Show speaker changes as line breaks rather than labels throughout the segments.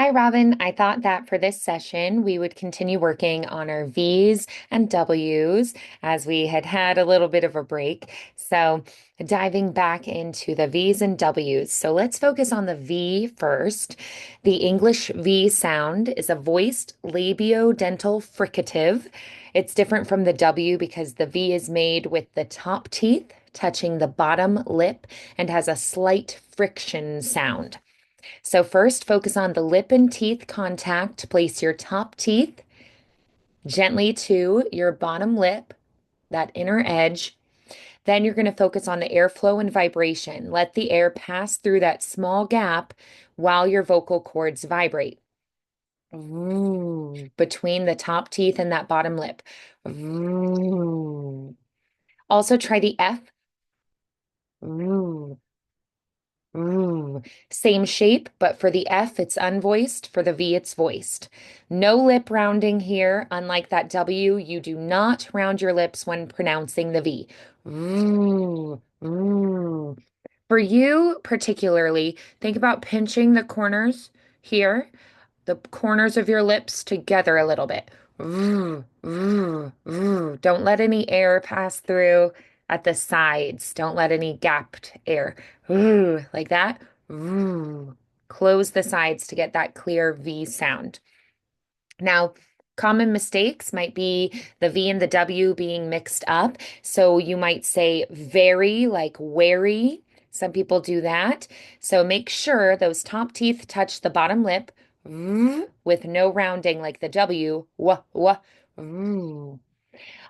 Hi, Robin. I thought that for this session, we would continue working on our V's and W's as we had had a little bit of a break. So, diving back into the V's and W's. So, let's focus on the V first. The English V sound is a voiced labiodental fricative. It's different from the W because the V is made with the top teeth touching the bottom lip and has a slight friction sound. So first, focus on the lip and teeth contact. Place your top teeth gently to your bottom lip, that inner edge. Then you're going to focus on the airflow and vibration. Let the air pass through that small gap while your vocal cords vibrate. Ooh, between the top teeth and that bottom lip. Ooh. Also try the F. Ooh. Same shape, but for the F, it's unvoiced. For the V, it's voiced. No lip rounding here. Unlike that W, you do not round your lips when pronouncing the V. Ooh, ooh. For you particularly, think about pinching the corners here, the corners of your lips together a little bit. Don't let any air pass through at the sides. Don't let any gapped air. Like that. Close the sides to get that clear V sound. Now, common mistakes might be the V and the W being mixed up. So you might say very, like wary. Some people do that. So make sure those top teeth touch the bottom lip with no rounding like the W. Wah, wah.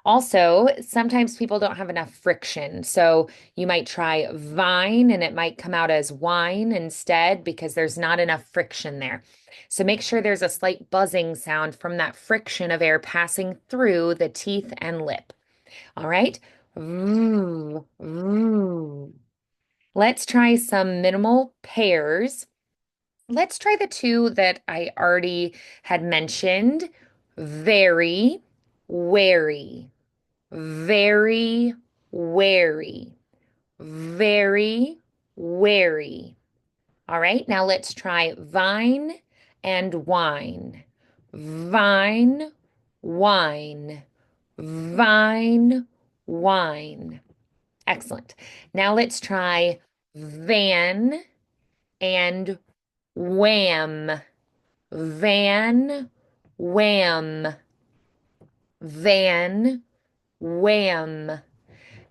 Also, sometimes people don't have enough friction. So you might try vine and it might come out as wine instead because there's not enough friction there. So make sure there's a slight buzzing sound from that friction of air passing through the teeth and lip. All right. Ooh, ooh. Let's try some minimal pairs. Let's try the two that I already had mentioned. Very, wary. Very wary, very wary. All right, now let's try vine and wine. Vine, wine, vine, wine. Excellent. Now let's try van and wham. Van, wham, van, wham.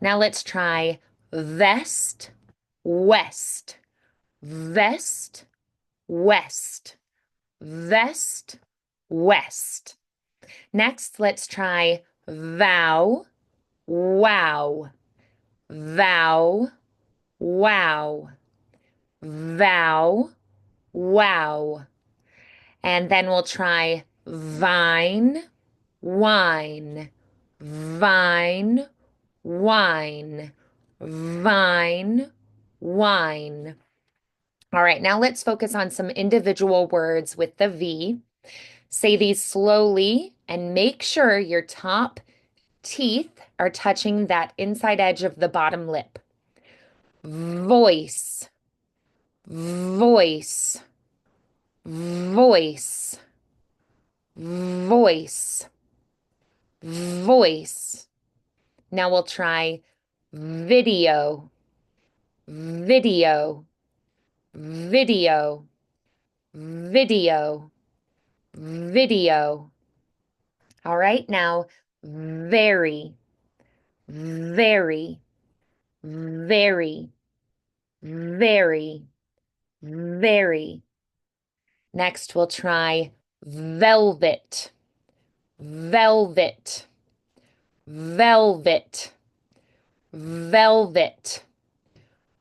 Now let's try vest, west, vest, west, vest, west. Next, let's try vow, wow, vow, wow, vow, wow. And then we'll try vine, wine, vine, wine, vine, wine. All right, now let's focus on some individual words with the V. Say these slowly and make sure your top teeth are touching that inside edge of the bottom lip. Voice, voice, voice, voice, voice. Now we'll try video, video, video, video, video. All right, now very, very, very, very, very. Next, we'll try velvet, velvet, velvet, velvet,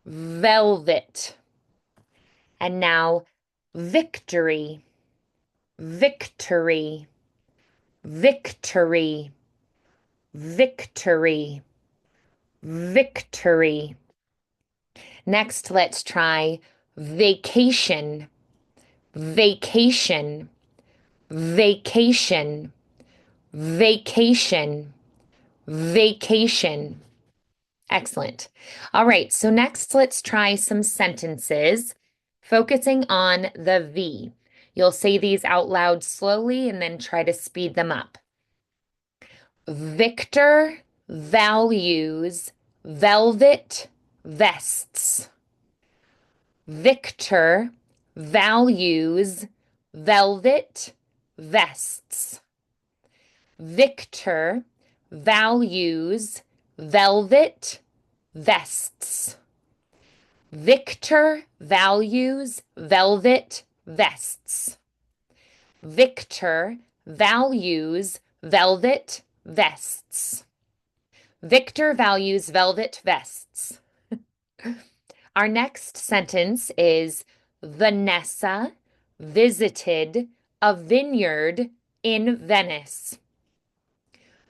velvet. And now victory, victory, victory, victory, victory. Next, let's try vacation, vacation, vacation, vacation, vacation. Excellent. All right, so next let's try some sentences focusing on the V. You'll say these out loud slowly and then try to speed them up. Victor values velvet vests. Victor values velvet vests. Victor values velvet vests. Victor values velvet vests. Victor values velvet vests. Victor values velvet vests. Our next sentence is Vanessa visited a vineyard in Venice.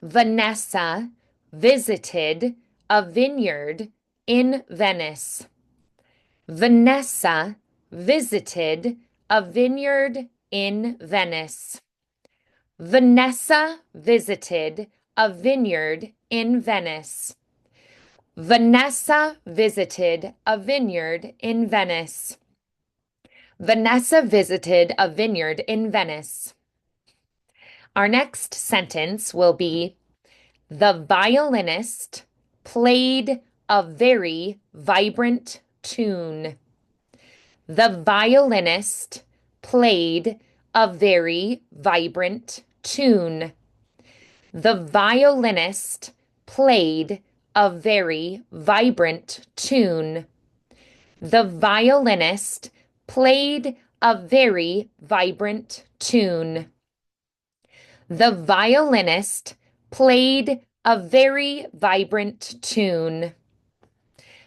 Vanessa visited a vineyard in Venice. Vanessa visited a vineyard in Venice. Vanessa visited a vineyard in Venice. Vanessa visited a vineyard in Venice. Vanessa visited a vineyard in Venice. Our next sentence will be the violinist played a very vibrant tune. The violinist played a very vibrant tune. The violinist played a very vibrant tune. The violinist played a very vibrant tune. The violinist played a very vibrant tune.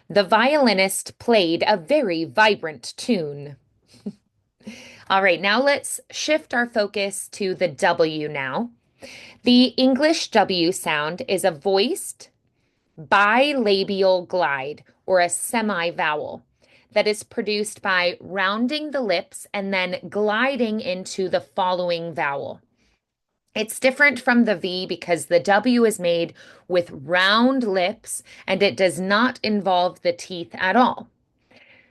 The violinist played a very vibrant tune. All right, now let's shift our focus to the W now. The English W sound is a voiced bilabial glide or a semi-vowel that is produced by rounding the lips and then gliding into the following vowel. It's different from the V because the W is made with round lips and it does not involve the teeth at all.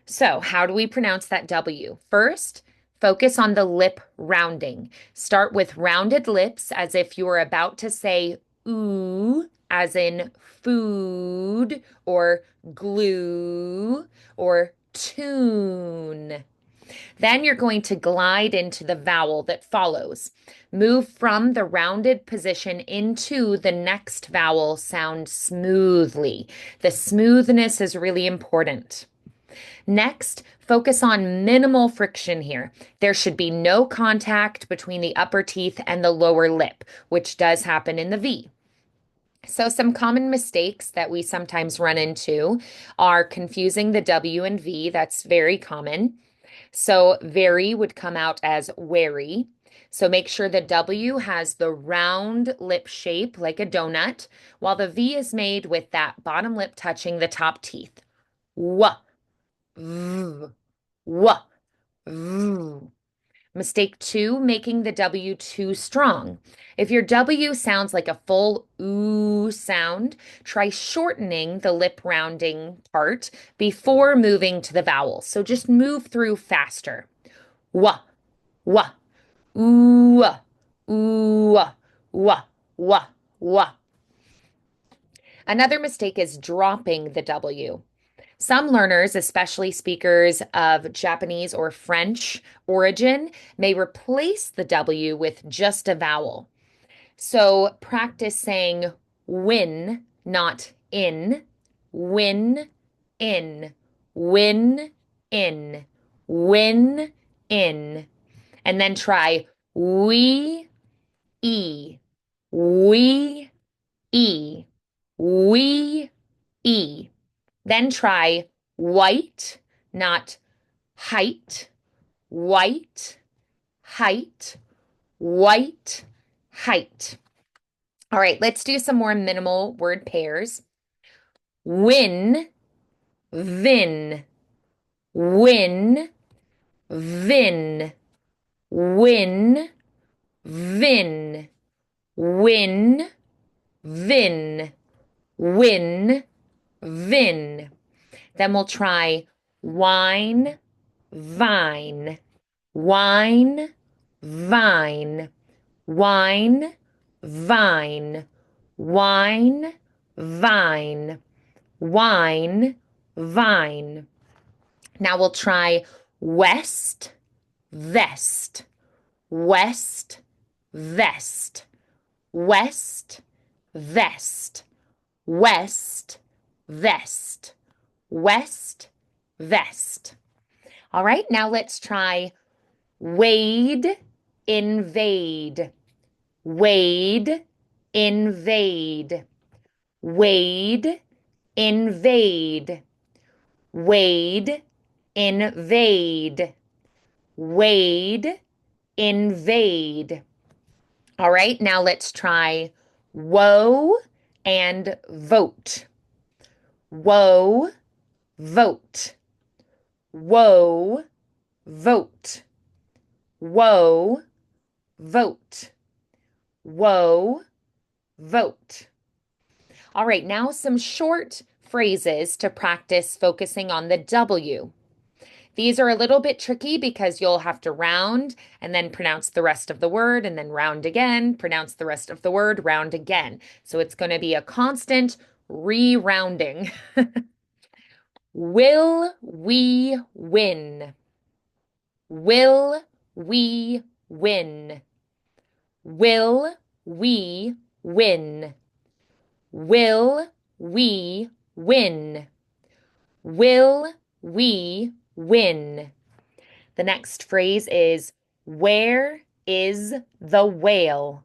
So, how do we pronounce that W? First, focus on the lip rounding. Start with rounded lips as if you were about to say ooh, as in food or glue or tune. Then you're going to glide into the vowel that follows. Move from the rounded position into the next vowel sound smoothly. The smoothness is really important. Next, focus on minimal friction here. There should be no contact between the upper teeth and the lower lip, which does happen in the V. So some common mistakes that we sometimes run into are confusing the W and V. That's very common. So very would come out as wary. So make sure the W has the round lip shape like a donut, while the V is made with that bottom lip touching the top teeth. Wah, v, wah, v. Mistake 2, making the W too strong. If your W sounds like a full ooh sound, try shortening the lip rounding part before moving to the vowel. So just move through faster. Wah, wah, ooh, ooh, wah, wah, wah. Another mistake is dropping the W. Some learners, especially speakers of Japanese or French origin, may replace the W with just a vowel. So practice saying win, not in, win, in, win, in, win, in. And then try we, e, we, e, we, e. Then try white, not height, white, height, white, height. All right, let's do some more minimal word pairs. Win, vin, win, vin, win, vin, win, vin, win, vin. Then we'll try wine, vine, wine, vine, wine, vine, wine, vine, wine, vine. Now we'll try west, vest, west, vest, west, vest, west, vest, west, vest. All right, now let's try wade, invade, wade, invade, wade, invade, wade, invade, wade, invade. All right, now let's try woe and vote. Woe, vote. Woe, vote. Woe, vote. Woe, vote. All right, now some short phrases to practice focusing on the W. These are a little bit tricky because you'll have to round and then pronounce the rest of the word and then round again, pronounce the rest of the word, round again. So it's going to be a constant re-rounding. Will we win? Will we win? Will we win? Will we win? Will we win? The next phrase is, where is the whale?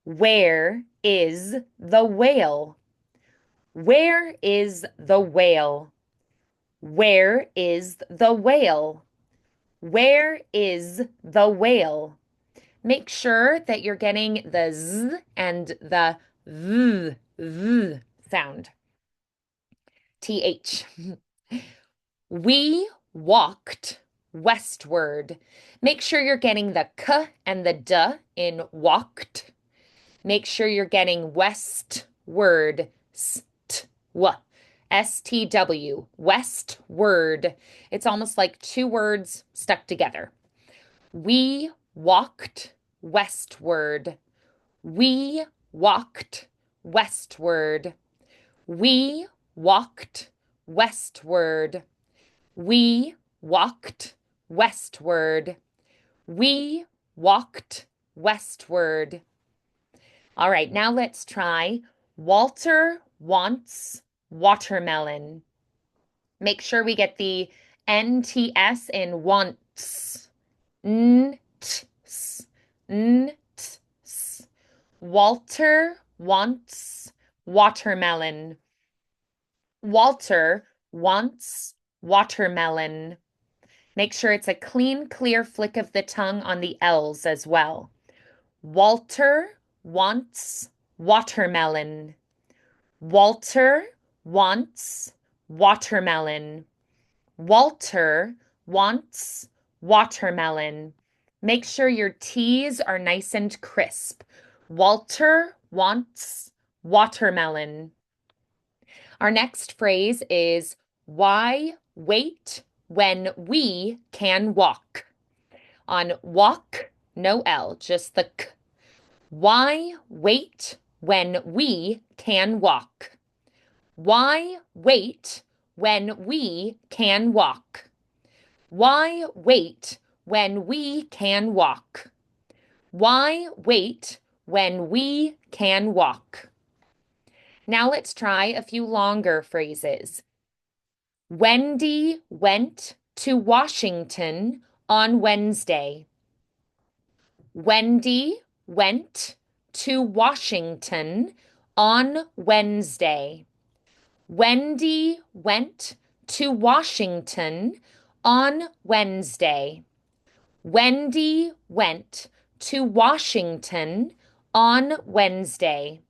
Where is the whale? Where is the whale? Where is the whale? Where is the whale? Make sure that you're getting the z and the v sound. TH. We walked westward. Make sure you're getting the k and the d in walked. Make sure you're getting westward, stw, STW, westward. It's almost like two words stuck together. We walked westward. We walked westward. We walked westward. We walked westward. We walked westward. All right, now let's try Walter wants watermelon. Make sure we get the NTS in wants. N-t-s, n-t-s. Walter wants watermelon. Walter wants watermelon. Make sure it's a clean, clear flick of the tongue on the L's as well. Walter wants watermelon. Walter wants watermelon. Walter wants watermelon. Make sure your T's are nice and crisp. Walter wants watermelon. Our next phrase is, why wait when we can walk? On walk, no L, just the k. Why wait when we can walk? Why wait when we can walk? Why wait when we can walk? Why wait when we can walk? Now let's try a few longer phrases. Wendy went to Washington on Wednesday. Wendy went to Washington on Wednesday. Wendy went to Washington on Wednesday. Wendy went to Washington on Wednesday.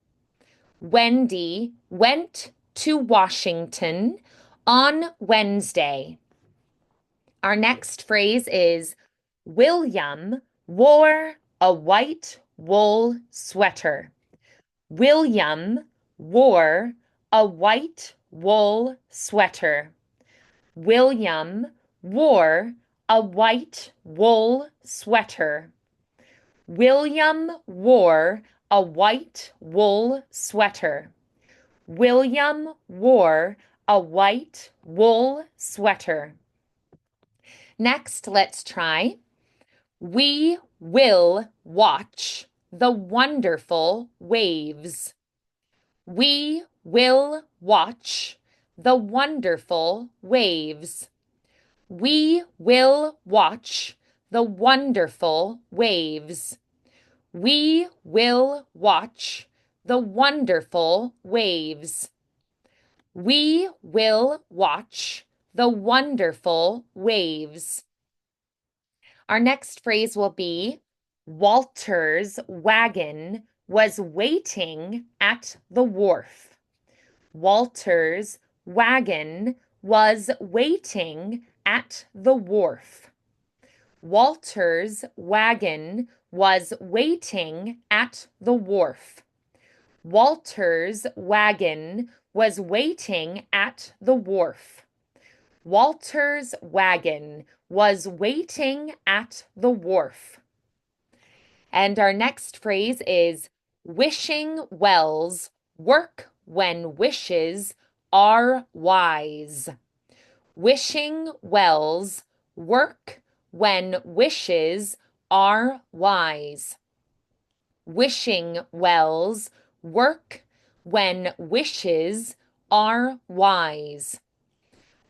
Wendy went to Washington on Wednesday. Our next phrase is, William wore a white wool sweater. William wore a white wool sweater. William wore a white wool sweater. William wore a white wool sweater. William wore a white wool sweater. Next, let's try. We will watch the wonderful waves. We will watch the wonderful waves. We will watch the wonderful waves. We will watch the wonderful waves. We will watch the wonderful waves. Our next phrase will be Walter's wagon was waiting at the wharf. Walter's wagon was waiting at the wharf. Walter's wagon was waiting at the wharf. Walter's wagon was waiting at the wharf. Walter's wagon was waiting at the wharf. And our next phrase is wishing wells work when wishes are wise. Wishing wells work when wishes are wise. Wishing wells work when wishes are wise.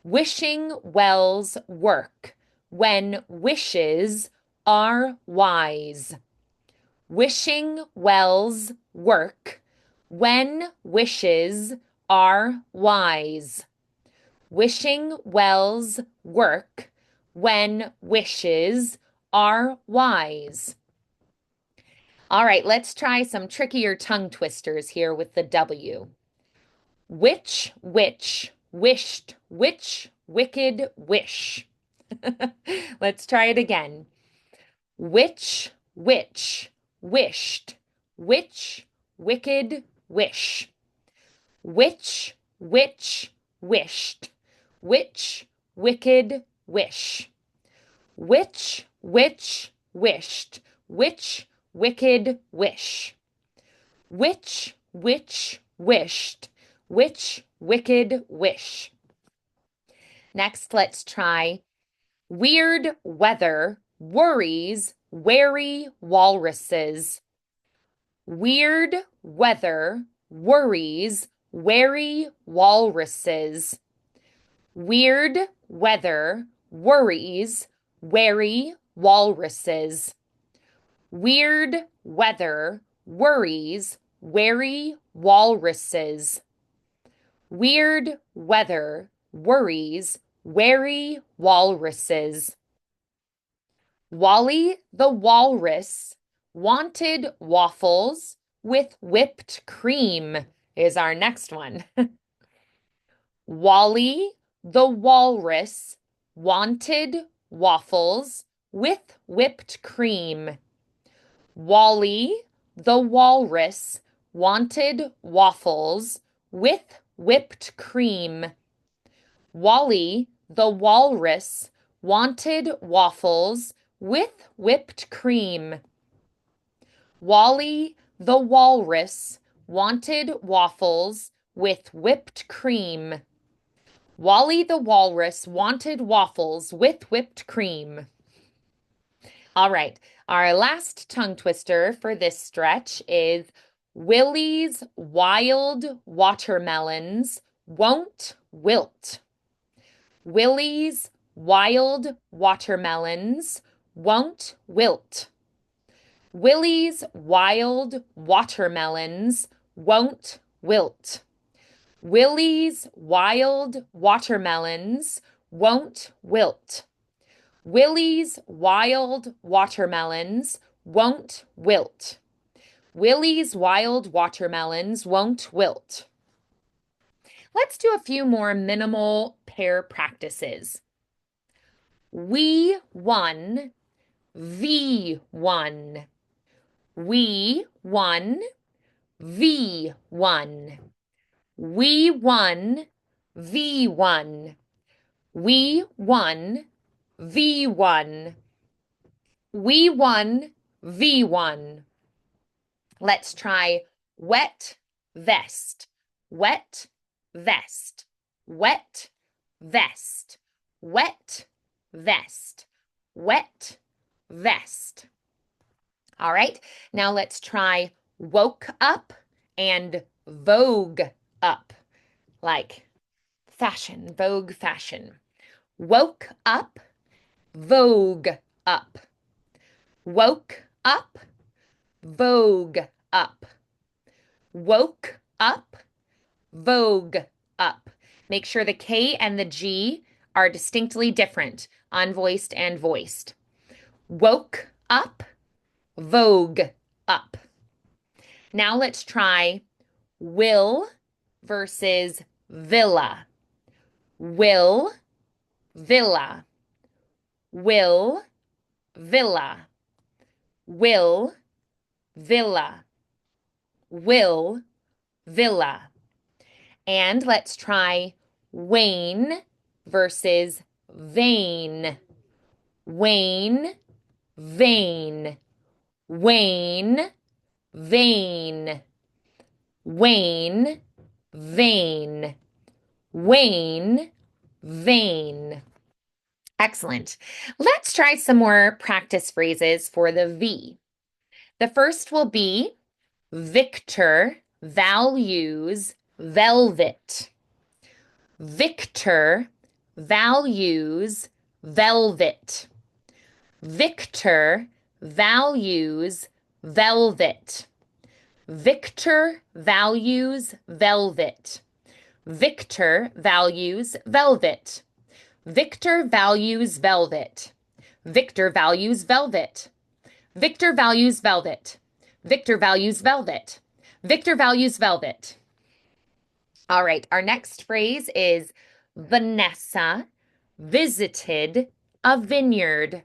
Wishing wells work when wishes are wise. Wishing wells work when wishes are wise. Wishing wells work when wishes are wise. All right, let's try some trickier tongue twisters here with the W. Which, wished, which, wicked, wish. Let's try it again. Which, wished, which, wicked, wish. Which, wished, which, wicked, wish. Which, wished, which, wicked, wish. Which, wished, which, wicked, wish. Next, let's try weird weather worries wary walruses. Weird weather worries wary walruses. Weird weather worries wary walruses. Weird weather worries wary walruses. Weird weather worries wary walruses. Wally the walrus wanted waffles with whipped cream is our next one. Wally the walrus wanted waffles with whipped cream. Wally the walrus wanted waffles with whipped cream. Wally the walrus wanted waffles with whipped cream. Wally the walrus wanted waffles with whipped cream. Wally the walrus wanted waffles with whipped cream. All right, our last tongue twister for this stretch is Willie's wild watermelons won't wilt. Willie's wild watermelons won't wilt. Willie's wild watermelons won't wilt. Willie's wild watermelons won't wilt. Willie's wild watermelons won't wilt. Willie's wild watermelons won't wilt. Let's do a few more minimal pair practices. We won, V won. We won, V won. We won, V won. We won, V won. We won, V1. Let's try wet vest, wet vest, wet vest, wet vest, wet vest. All right, now let's try woke up and vogue up, like fashion, vogue fashion. Woke up, vogue up. Woke up, vogue up. Woke up, vogue up. Make sure the K and the G are distinctly different, unvoiced and voiced. Woke up, vogue up. Now let's try will versus villa. Will, villa. Will, villa. Will, villa. Will, villa. And let's try Wayne versus vain. Wayne, vain. Wayne, vain. Wayne, vain. Wayne, vain. Excellent. Let's try some more practice phrases for the V. The first will be Victor values velvet. Victor values velvet. Victor values velvet. Victor values velvet. Victor values velvet. Victor values velvet. Victor values velvet. Victor values velvet. Victor values velvet. Victor values velvet. All right, our next phrase is Vanessa visited a vineyard.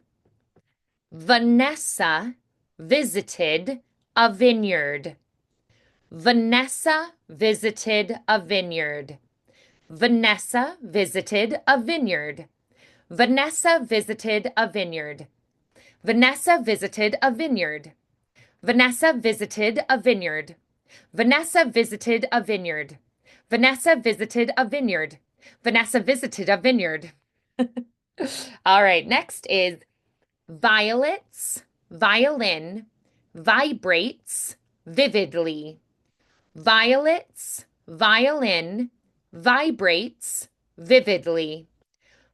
Vanessa visited a vineyard. Vanessa visited a vineyard. Vanessa visited a vineyard. Vanessa visited a vineyard. Vanessa visited a vineyard. Vanessa visited a vineyard. Vanessa visited a vineyard. Vanessa visited a vineyard. Vanessa visited a vineyard. All right, next is Violet's violin vibrates vividly. Violet's violin vibrates vividly.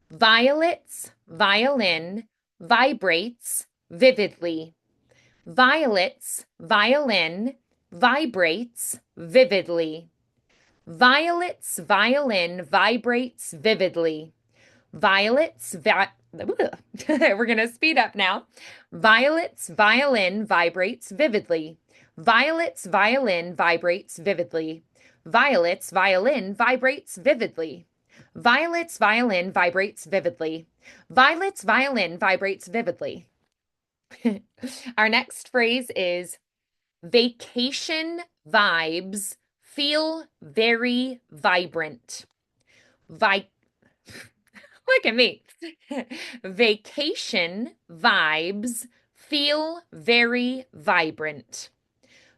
Violet's violin vibrates vividly. Violet's violin vibrates vividly. Violet's violin vibrates vividly. We're going to speed up now. Violet's violin vibrates vividly. Violet's violin vibrates vividly. Violet's violin vibrates vividly. Violet's violin vibrates vividly. Violet's violin vibrates vividly. Our next phrase is vacation vibes feel very vibrant. Look at me. Vacation vibes feel very vibrant.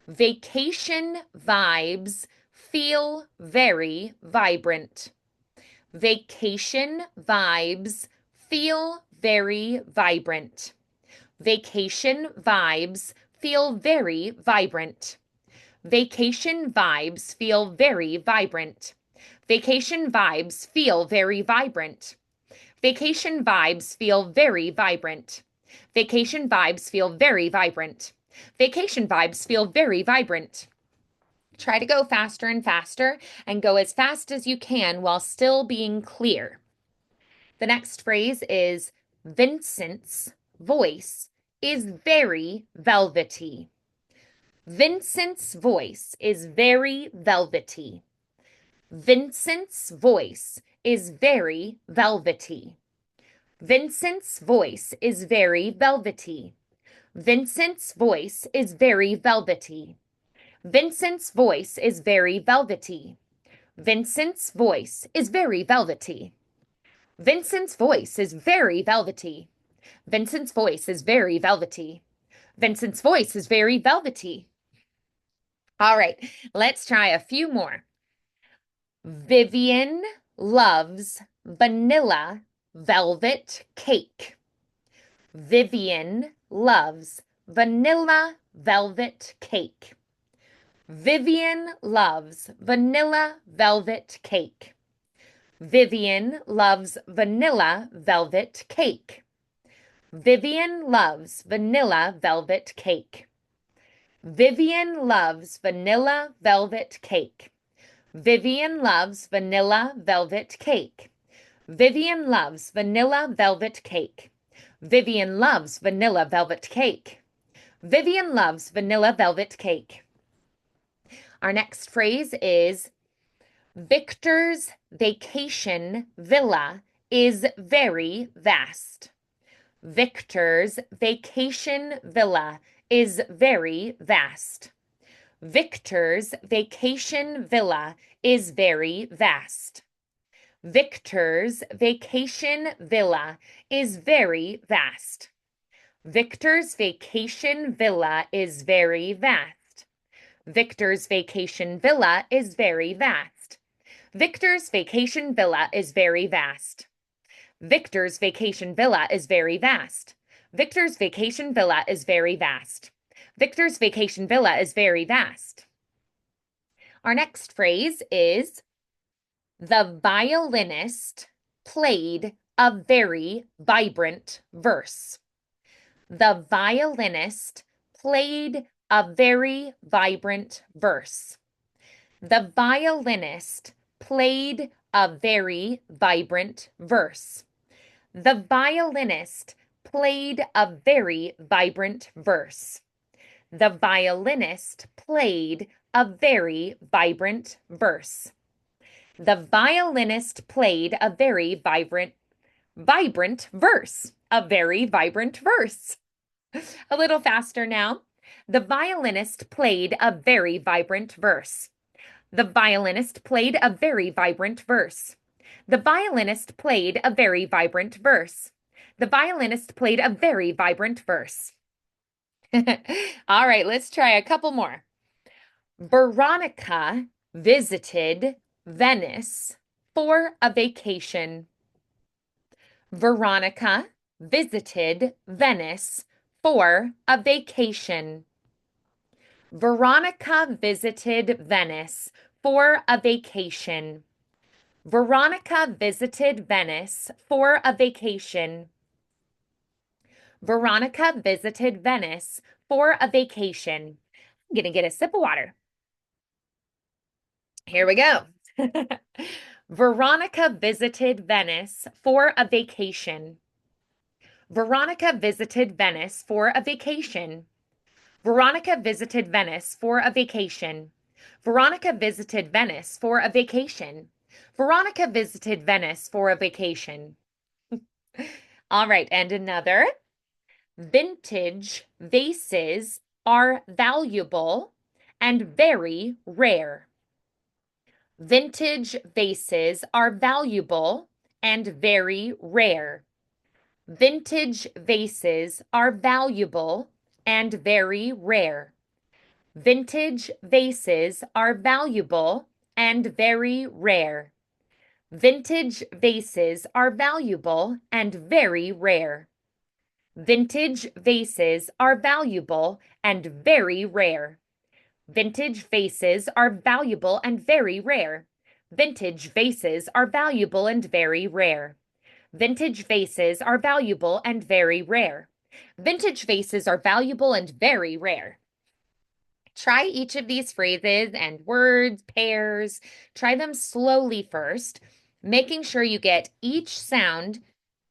Vacation vibes feel very vibrant. Vacation vibes feel very vibrant. Vacation vibes feel very vibrant. Vacation vibes feel very vibrant. Vacation vibes feel very vibrant. Vacation vibes feel very vibrant. Vacation vibes feel very vibrant. Vacation vibes feel very vibrant. Try to go faster and faster and go as fast as you can while still being clear. The next phrase is Vincent's voice is very velvety. Vincent's voice is very velvety. Vincent's voice is very velvety. Vincent's voice is very velvety. Vincent's voice is very velvety. Vincent's voice is very velvety. Vincent's voice is very velvety. Vincent's voice is very velvety. Vincent's voice is very velvety. Vincent's voice is very velvety. All right, let's try a few more. Vivian loves vanilla velvet cake. Vivian loves vanilla velvet cake. Vivian loves vanilla velvet cake. Vivian loves vanilla velvet cake. Vivian loves vanilla velvet cake. Vivian loves vanilla velvet cake. Vivian loves vanilla velvet cake. Vivian loves vanilla velvet cake. Vivian loves vanilla velvet cake. Vivian loves vanilla velvet cake. Our next phrase is Victor's vacation villa is very vast. Victor's vacation villa is very vast. Victor's vacation villa is very vast. Victor's vacation villa is very vast. Victor's vacation villa is very vast. Victor's vacation villa is very vast. Victor's vacation villa is very vast. Victor's vacation villa is very vast. Victor's vacation villa is very vast. Victor's vacation villa is very vast. Our next phrase is the violinist played a very vibrant verse. The violinist played a very vibrant verse. The violinist played a very vibrant verse. The violinist played a very vibrant verse. The violinist played a very vibrant verse. The violinist played a very vibrant verse. A very vibrant verse. A little faster now. The violinist played a very vibrant verse. The violinist played a very vibrant verse. The violinist played a very vibrant verse. The violinist played a very vibrant verse. All right, let's try a couple more. Veronica visited Venice for a vacation. Veronica visited Venice for a vacation. Veronica visited Venice for a vacation. Veronica visited Venice for a vacation. Veronica visited Venice for a vacation. I'm going to get a sip of water. Here we go. Veronica visited Venice for a vacation. Veronica visited Venice for a vacation. Veronica visited Venice for a vacation. Veronica visited Venice for a vacation. Veronica visited Venice for a vacation. All right, and another. Vintage vases are valuable and very rare. Vintage vases are valuable and very rare. Vintage vases are valuable and very rare. Vintage vases are valuable and very rare. Vintage vases are valuable and very rare. Vintage vases are valuable and very rare. Vintage vases are valuable and very rare. Vintage vases are valuable and very rare. Vintage vases are valuable and very rare. Vintage vases are valuable and very rare. Try each of these phrases and words, pairs. Try them slowly first, making sure you get each sound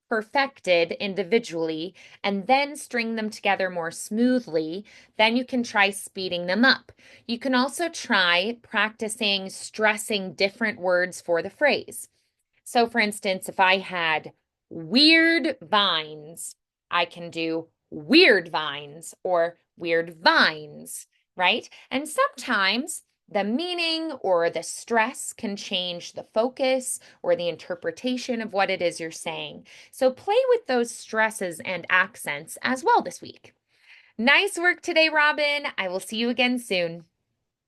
perfected individually and then string them together more smoothly. Then you can try speeding them up. You can also try practicing stressing different words for the phrase. So for instance, if I had weird vines, I can do weird vines or weird vines, right? And sometimes the meaning or the stress can change the focus or the interpretation of what it is you're saying. So play with those stresses and accents as well this week. Nice work today, Robin. I will see you again soon.